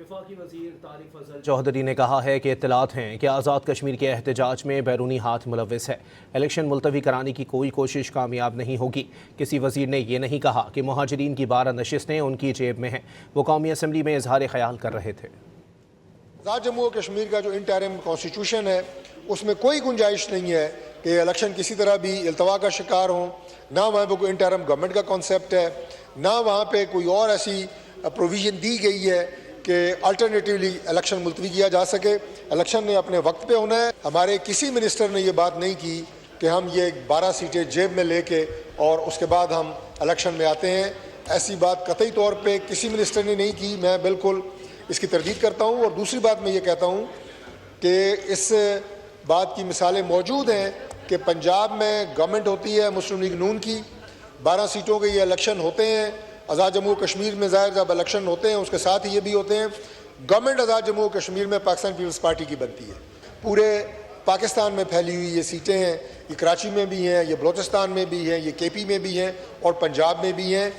وفاقی وزیر طارق فضل چودھری نے کہا ہے کہ اطلاعات ہیں کہ آزاد کشمیر کے احتجاج میں بیرونی ہاتھ ملوث ہے۔ الیکشن ملتوی کرانے کی کوئی کوشش کامیاب نہیں ہوگی۔ کسی وزیر نے یہ نہیں کہا کہ مہاجرین کی 12 نشستیں ان کی جیب میں ہیں۔ وہ قومی اسمبلی میں اظہار خیال کر رہے تھے۔ آزاد جموں و کشمیر کا جو انٹرم کانسٹیٹیوشن ہے اس میں کوئی گنجائش نہیں ہے کہ الیکشن کسی طرح بھی التوا کا شکار ہوں، نہ وہاں پہ کوئی انٹرم گورنمنٹ کا کانسیپٹ ہے، نہ وہاں پہ کوئی اور ایسی پروویژن دی گئی ہے کہ الٹرنیٹیولی الیکشن ملتوی کیا جا سکے۔ الیکشن نے اپنے وقت پہ ہونا ہے۔ ہمارے کسی منسٹر نے یہ بات نہیں کی کہ ہم یہ 12 سیٹیں جیب میں لے کے اور اس کے بعد ہم الیکشن میں آتے ہیں۔ ایسی بات قطعی طور پہ کسی منسٹر نے نہیں کی۔ میں بالکل اس کی تردید کرتا ہوں۔ اور دوسری بات میں یہ کہتا ہوں کہ اس بات کی مثالیں موجود ہیں کہ پنجاب میں گورنمنٹ ہوتی ہے مسلم لیگ نون کی، 12 سیٹوں کے یہ الیکشن ہوتے ہیں۔ آزاد جموں کشمیر میں ظاہر جب الیکشن ہوتے ہیں اس کے ساتھ ہی یہ بھی ہوتے ہیں۔ گورنمنٹ آزاد جموں کشمیر میں پاکستان پیپلز پارٹی کی بنتی ہے۔ پورے پاکستان میں پھیلی ہوئی یہ سیٹیں ہیں، یہ کراچی میں بھی ہیں، یہ بلوچستان میں بھی ہیں، یہ کے پی میں بھی ہیں اور پنجاب میں بھی ہیں۔